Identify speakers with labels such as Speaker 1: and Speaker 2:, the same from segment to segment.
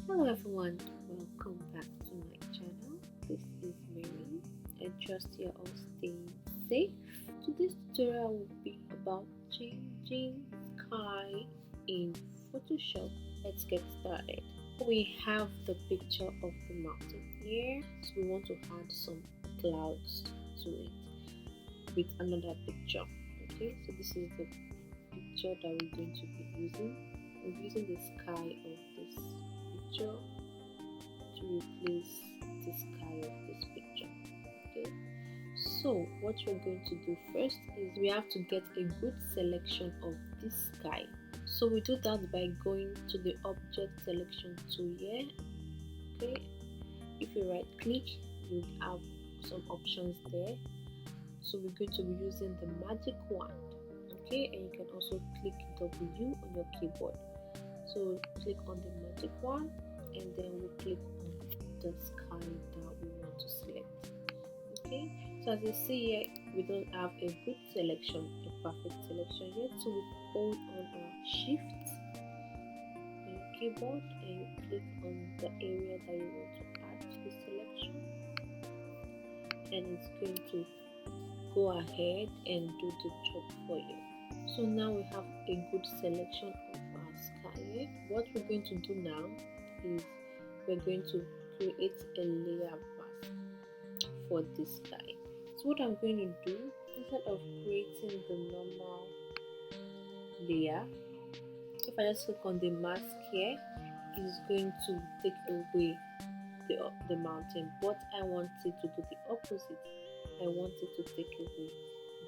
Speaker 1: Hello everyone, welcome back to my channel. This is Mary. I trust you're all staying safe. Today's tutorial will be about changing sky in Photoshop. Let's get started. We have the picture of the mountain here, so we want to add some clouds to it with another picture. Okay, so this is the picture that we're going to be using. We're using the sky of this picture to replace the sky of this picture. Okay, so what we're going to do first is we have to get a good selection of this sky. So we do that by going to the object selection tool here. Okay, if you right click, you have some options there. So we're going to be using the magic wand. Okay, and you can also click W on your keyboard. So click on the magic wand and then we click on the sky that we want to select. Okay, so as you see here, we don't have a good selection, a perfect selection yet. So we hold on our shift on your keyboard and you click on the area that you want to add to the selection, and it's going to go ahead and do the job for you. So now we have a good selection of our sky. What we're going to do now is we're going to create a layer mask for this sky. So what I'm going to do, instead of creating the normal layer, if I just click on the mask here, it's going to take away the mountain, but I want it to do the opposite. I want it to take away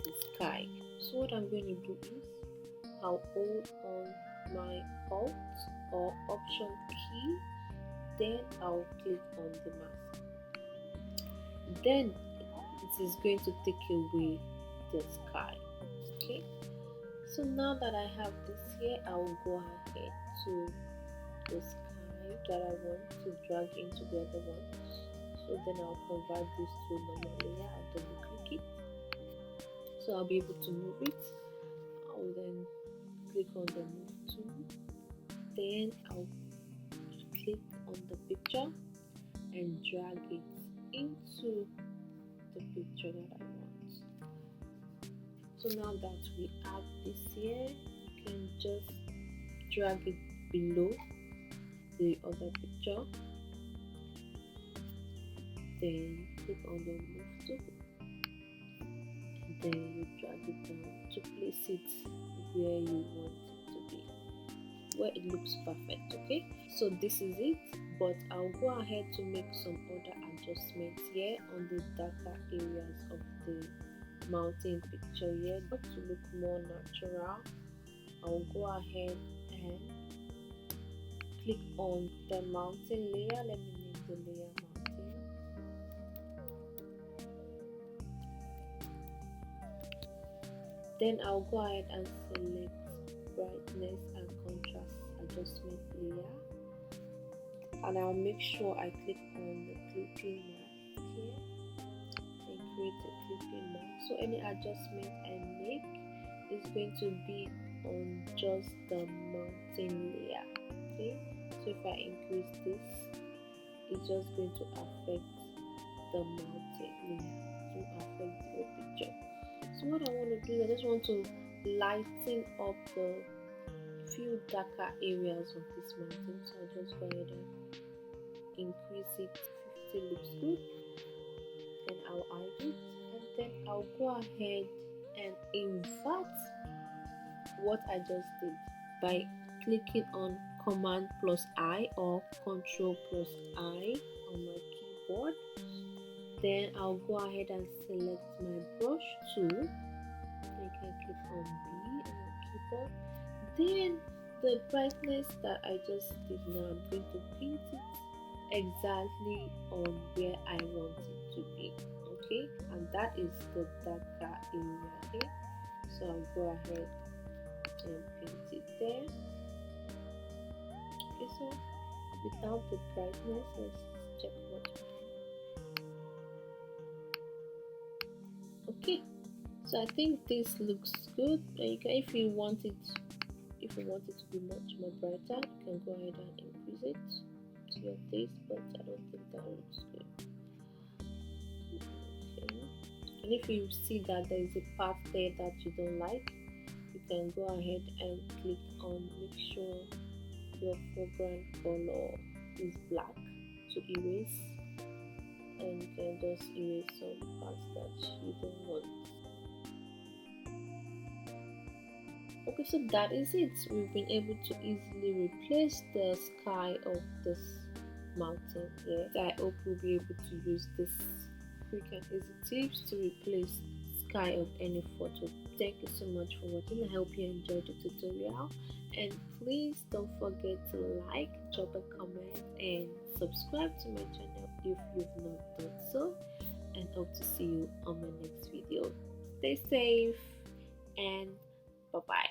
Speaker 1: the sky. So what I'm going to do is I'll hold on my Alt or Option key, then I'll click on the mask. Then it is going to take away the sky. Okay, so now that I have this here, I will go ahead to the sky that I want to drag into the other one. So then I'll convert this to a normal layer. I'll double click it, so I'll be able to move it. I'll then click on the move tool, then I'll click on the picture and drag it into the picture that I want. So now that we have this here, you can just drag it below the other picture, then click on the move tool, and then you drag it down to place it where you want it to be, where it looks perfect. Okay, so this is it, but I'll go ahead to make some other adjustments here on the darker areas of the mountain picture here. But to look more natural, I'll go ahead and click on the mountain layer. Let me name the layer mountain. Then I'll go ahead and select brightness and contrast adjustment layer, and I'll make sure I click on the clipping mask here and create a clipping mask. So any adjustment I make is going to be on just the mountain layer. Okay, so if I increase this, it's just going to affect the mountain layer, to affect the whole picture. So what I want to do is I just want to lighten up the few darker areas of this mountain. So I'll just go ahead and increase it. 50 looks good, and I'll hide it, and then I'll go ahead and invert what I just did by clicking on Command plus I or Control plus I on my keyboard. Then I'll go ahead and select my brush tool. You can click on B on your keyboard. Then the brightness that I just did now, I'm going to paint it exactly on where I want it to be. Okay, and that is the darker area. Okay, so I'll go ahead and paint it there. Okay, so without the brightness, let's check what we have. Okay, so I think this looks good. You can, if you want it to be much more brighter, you can go ahead and increase it. So your taste, but I don't think that looks good. Okay. And if you see that there is a part there that you don't like, you can go ahead and click on make sure your foreground color is black to erase, and you can just erase some parts that you don't want. Okay, so that is it. We've been able to easily replace the sky of this mountain here. I hope we'll be able to use this quick and easy tips to replace sky of any photo. Thank you so much for watching. I hope you enjoyed the tutorial, and please don't forget to like, drop a comment, and subscribe to my channel if you've not done so, and hope to see you on my next video. Stay safe and bye bye.